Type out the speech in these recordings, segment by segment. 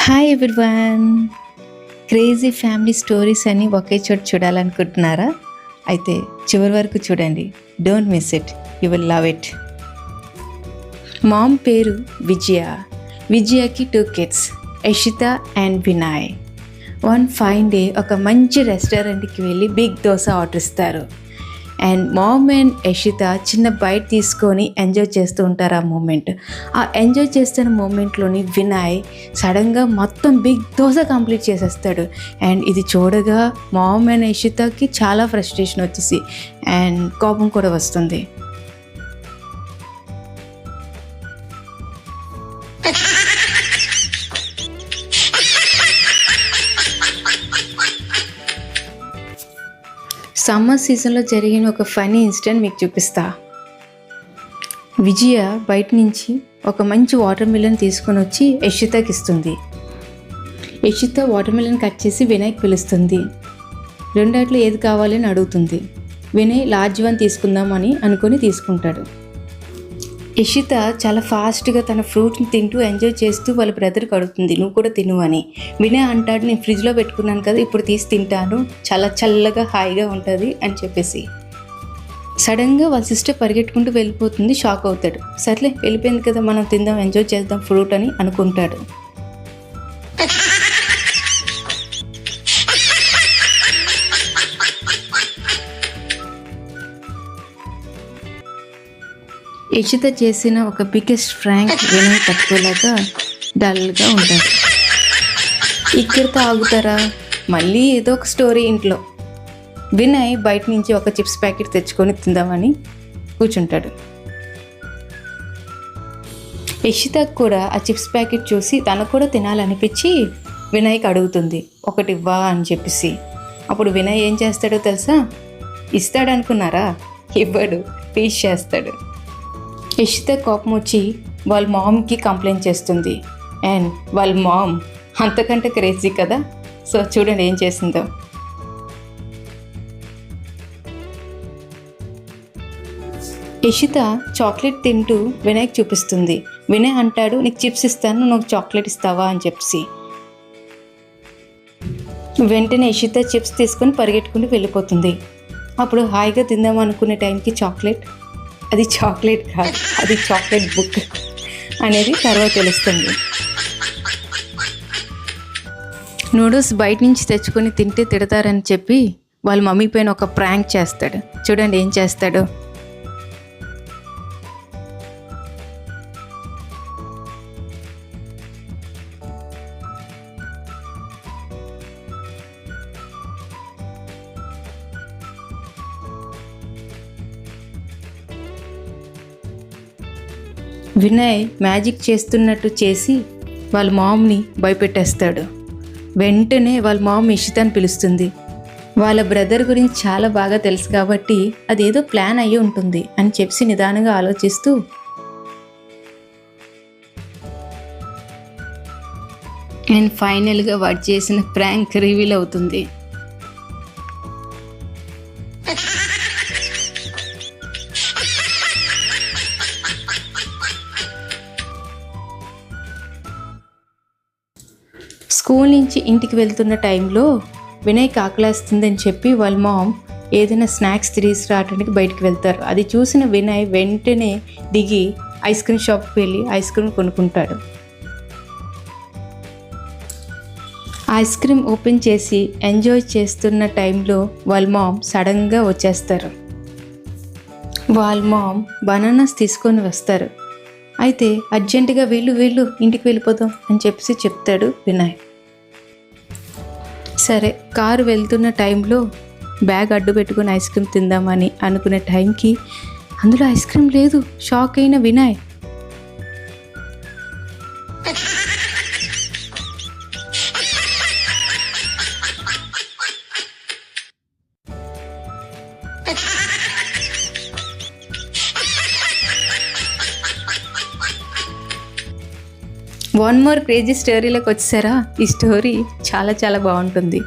Hi everyone. Crazy family stories అని ఒకే చోట చూడాలనుకుంటున్నారా? అయితే చివరి వరకు చూడండి. Don't miss it, you will love it. Mom పేరు విజయ. విజయకి 2 kids, Yashita and Vinay. One fine day ఒక మంచి రెస్టారెంట్కి వెళ్ళి బిగ్ దోశ ఆర్డర్ ఇస్తారు. అండ్ మామ్ అండ్ యషిత చిన్న బైట్ తీసుకొని ఎంజాయ్ చేస్తూ ఉంటారు. ఆ మూమెంట్, ఆ ఎంజాయ్ చేస్తున్న మూమెంట్లోని వినాయ్ సడన్గా మొత్తం బిగ్ దోశ కంప్లీట్ చేసేస్తాడు. అండ్ ఇది చూడగా మామ్ అండ్ యషితకి చాలా ఫ్రస్ట్రేషన్ వచ్చేసి అండ్ కోపం కూడా వస్తుంది. సమ్మర్ సీజన్లో జరిగిన ఒక ఫన్నీ ఇన్సిడెంట్ మీకు చూపిస్తా. విజయ బయట నుంచి ఒక మంచి వాటర్ మిలన్ తీసుకొని వచ్చి యషితకి ఇస్తుంది. యషిత వాటర్ మిలన్ కట్ చేసి వినాయ్కి పిలుస్తుంది. రెండాట్లో ఏది కావాలని అడుగుతుంది. వినయ్ లార్జ్ వన్ తీసుకుందామని అనుకొని తీసుకుంటాడు. యషిత చాలా ఫాస్ట్గా తన ఫ్రూట్ని తింటూ ఎంజాయ్ చేస్తూ వాళ్ళ బ్రదర్కి అడుగుతుంది, నువ్వు కూడా తిను అని. వినయ్ అంటాడు, నేను ఫ్రిడ్జ్లో పెట్టుకున్నాను కదా, ఇప్పుడు తీసి తింటాను, చాలా చల్లగా హాయిగా ఉంటుంది అని చెప్పేసి. సడన్గా వాళ్ళ సిస్టర్ పరిగెట్టుకుంటూ వెళ్ళిపోతుంది. షాక్ అవుతాడు. సర్లే వెళ్ళిపోయింది కదా, మనం తిందాం, ఎంజాయ్ చేద్దాం ఫ్రూట్ అని అనుకుంటాడు. యషిత చేసిన ఒక బిగ్గెస్ట్ ఫ్రాంక్ వినయ్ తట్టుకోలేక డల్గా ఉంటాడు. ఇక్కడితో ఆగుతారా? మళ్ళీ ఏదో ఒక స్టోరీ ఇంట్లో. వినయ్ బయట నుంచి ఒక చిప్స్ ప్యాకెట్ తెచ్చుకొని తిందామని కూర్చుంటాడు. యషితకు కూడా ఆ చిప్స్ ప్యాకెట్ చూసి తనకు కూడా తినాలనిపించి వినయ్కి అడుగుతుంది, ఒకటి ఇవ్వా అని చెప్పేసి. అప్పుడు వినయ్ ఏం చేస్తాడో తెలుసా? ఇస్తాడనుకున్నారా? ఇవ్వడు, టీచ్ చేస్తాడు. యషిత కోపం వచ్చి వాళ్ళ మామ్కి కంప్లైంట్ చేస్తుంది. అండ్ వాళ్ళ మామ్ అంతకంటే క్రేజీ కదా. సో చూడండి ఏం చేసిందో. యషిత చాక్లెట్ తింటూ వినయ్కి చూపిస్తుంది. వినయ్ అంటాడు, నీకు చిప్స్ ఇస్తాను, నువ్వు చాక్లెట్ ఇస్తావా అని చెప్పి. వెంటనే యషిత చిప్స్ తీసుకొని పరిగెట్టుకుంటూ వెళ్ళిపోతుంది. అప్పుడు హాయిగా తిందాం అనుకునే టైంకి అది చాక్లెట్ కాదు, అది చాక్లెట్ బుక్ అనేది తర్వాత తెలుస్తుంది. నూడిల్స్ బయట నుంచి తెచ్చుకొని తింటే తిడతారని చెప్పి వాళ్ళ మమ్మీ పైన ఒక ప్రాంక్ చేస్తాడు. చూడండి ఏం చేస్తాడు. వినయ్ మ్యాజిక్ చేస్తున్నట్టు చేసి వాళ్ళ మామ్ని భయపెట్టేస్తాడు. వెంటనే వాళ్ళ మామ్ యషితని పిలుస్తుంది. వాళ్ళ బ్రదర్ గురించి చాలా బాగా తెలుసు కాబట్టి అదేదో ప్లాన్ అయ్యి ఉంటుంది అని చెప్పి నిదానంగా ఆలోచిస్తూ అండ్ ఫైనల్గా వాడు చేసిన ప్రాంక్ రివీల్ అవుతుంది. స్కూల్ నుంచి ఇంటికి వెళ్తున్న టైంలో వినయ్కి ఆకలేస్తుందని చెప్పి వాళ్ళ మామ్ ఏదైనా స్నాక్స్ తీసుకురావడానికి బయటకు వెళ్తారు. అది చూసిన వినయ్ వెంటనే దిగి ఐస్ క్రీమ్ షాప్కి వెళ్ళి ఐస్ క్రీమ్ కొనుక్కుంటాడు. ఐస్ క్రీమ్ ఓపెన్ చేసి ఎంజాయ్ చేస్తున్న టైంలో వాళ్ళ మామ్ సడన్గా వచ్చేస్తారు. వాళ్ళ మామ్ బనానాస్ తీసుకొని వస్తారు. అయితే అర్జెంటుగా వెళ్ళు ఇంటికి వెళ్ళిపోదాం అని చెప్పి చెప్తాడు వినయ్. సరే కారు వెళ్తున్న టైంలో బ్యాగ్ అడ్డు పెట్టుకుని ఐస్ క్రీమ్ తిందామని అనుకునే టైంకి అందులో ఐస్ క్రీమ్ లేదు. షాక్ అయిన వినయ్ వన్ మోర్ క్రేజీ స్టోరీలోకి వచ్చేసారా? ఈ స్టోరీ చాలా చాలా బాగుంటుంది.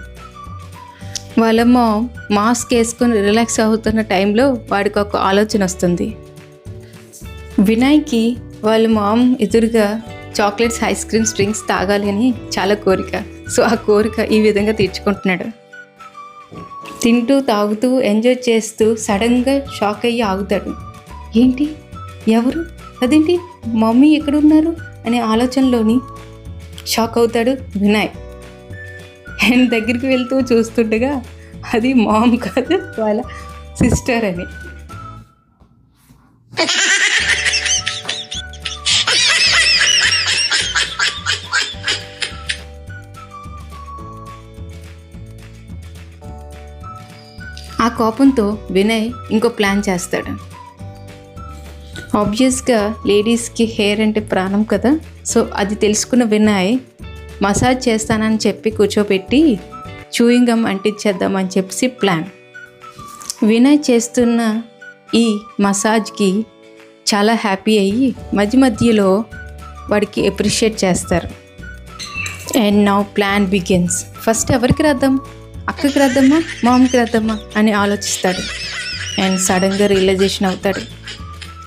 వాళ్ళ మామ్ మాస్క్ వేసుకొని రిలాక్స్ అవుతున్న టైంలో వాడికి ఒక ఆలోచన వస్తుంది. వినయ్కి వాళ్ళ మామ్ ఎదురుగా చాక్లెట్స్, ఐస్ క్రీమ్స్, డ్రింక్స్ తాగాలి అని చాలా కోరిక. సో ఆ కోరిక ఈ విధంగా తీర్చుకుంటున్నాడు. తింటూ తాగుతూ ఎంజాయ్ చేస్తూ సడన్గా షాక్ అయ్యి ఆగుతాడు. ఏంటి, ఎవరు, అదేంటి, మమ్మీ ఎక్కడున్నారు అనే ఆలోచనలోని షాక్ అవుతాడు వినయ్. అండ్ దగ్గరికి వెళ్తూ చూస్తుండగా అది మామ్ కాదు, వాళ్ళ సిస్టర్ అని. ఆ కోపంతో వినయ్ ఇంకో ప్లాన్ చేస్తాడు. ఆబ్వియస్గా లేడీస్కి హెయిర్ అంటే ప్రాణం కదా. సో అది తెలుసుకున్న వినయ్ మసాజ్ చేస్తానని చెప్పి కూర్చోబెట్టి చూయింగ్ గమ్ అంటించేద్దామని చెప్పి ప్లాన్. వినయ్ చేస్తున్న ఈ మసాజ్కి చాలా హ్యాపీ అయ్యి మధ్య మధ్యలో వాడికి అప్రిషియేట్ చేస్తారు. And now plan begins. First ఎవరికి రాద్దాం, అక్కకి రాద్దామా, మామకి రాద్దామా అని ఆలోచిస్తాడు. అండ్ సడన్గా రియలైజేషన్ అవుతాడు,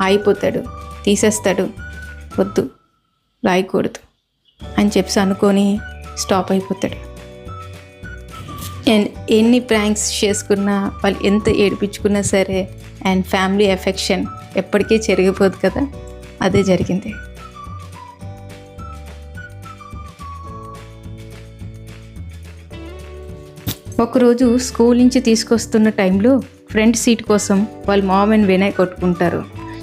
అయిపోతాడు, తీసేస్తాడు. వద్దు, రాయకూడదు అని చెప్పి అనుకొని స్టాప్ అయిపోతాడు. అండ్ ఎన్ని ప్రాంక్స్ చేసుకున్నా, వాళ్ళు ఎంత ఏడిపించుకున్నా సరే అండ్ ఫ్యామిలీ ఎఫెక్షన్ ఎప్పటికీ చెరిగిపోదు కదా, అదే జరిగింది. ఒకరోజు స్కూల్ నుంచి తీసుకొస్తున్న టైంలో ఫ్రంట్ సీట్ కోసం వాళ్ళ మామ్ అండ్ వినయ్ కొట్టుకుంటారు.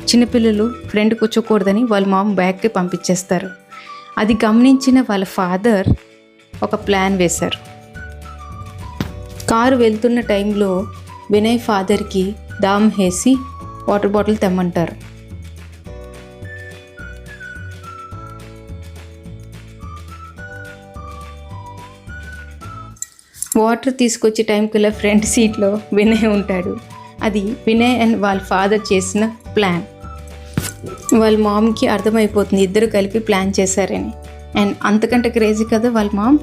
చిన్నపిల్లలు ఫ్రంట్ కూర్చోకూడదని వాళ్ళ మామ్ బ్యాక్కి పంపించేస్తారు. అది గమనించిన వాళ్ళ ఫాదర్ ఒక ప్లాన్ వేశారు. కారు వెళ్తున్న టైంలో వినయ్ ఫాదర్కి దామ్ వేసి వాటర్ బాటిల్ తెమ్మంటారు. వాటర్ తీసుకొచ్చే టైంకల్లా ఫ్రంట్ సీట్లో వినయ్ ఉంటాడు. అది వినయ్ అండ్ వాళ్ళ ఫాదర్ చేసిన ప్లాన్. వాళ్ళ మామ్కి అర్థమైపోతుంది ఇద్దరు కలిపి ప్లాన్ చేశారని. అండ్ అంతకంటే క్రేజీ కదా వాళ్ళ మామ్.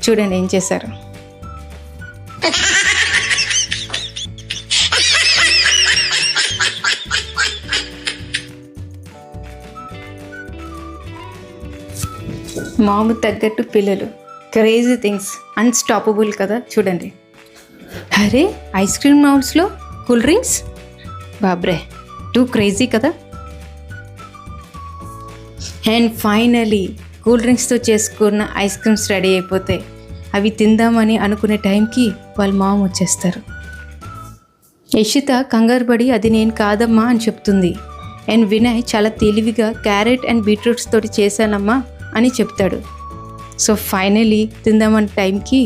చూడండి ఏం చేశారు. మాము తగ్గట్టు పిల్లలు, క్రేజీ థింగ్స్, అన్స్టాపబుల్ కదా. చూడండి, అరే ఐస్ క్రీమ్ మౌల్స్లో కూల్ డ్రింక్స్, బాబ్రే టూ క్రేజీ కదా. అండ్ ఫైనలీ కూల్ డ్రింక్స్తో చేసుకున్న ఐస్ క్రీమ్స్ రెడీ అయిపోతాయి. అవి తిందామని అనుకునే టైంకి వాళ్ళ మామ వచ్చేస్తారు. యషిత కంగారు పడి అది నేను కాదమ్మా అని చెప్తుంది. అండ్ వినయ్ చాలా తెలివిగా క్యారెట్ అండ్ బీట్రూట్స్ తోటి చేశానమ్మా అని చెప్తాడు. సో ఫైనలీ తిందామన్న టైంకి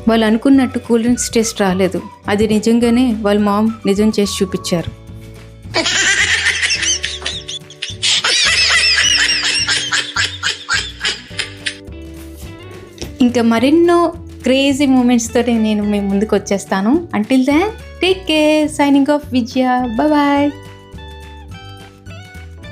వాళ్ళు అనుకున్నట్టు కూల్ డ్రింక్స్ టేస్ట్ రాలేదు. అది నిజంగానే వాళ్ళ మామ్ నిజం చేసి చూపించారు. ఇంకా మరెన్నో క్రేజీ మూమెంట్స్ తోటి నేను మీ ముందుకు వచ్చేస్తాను. Until then take care, signing off Vijaya, bye.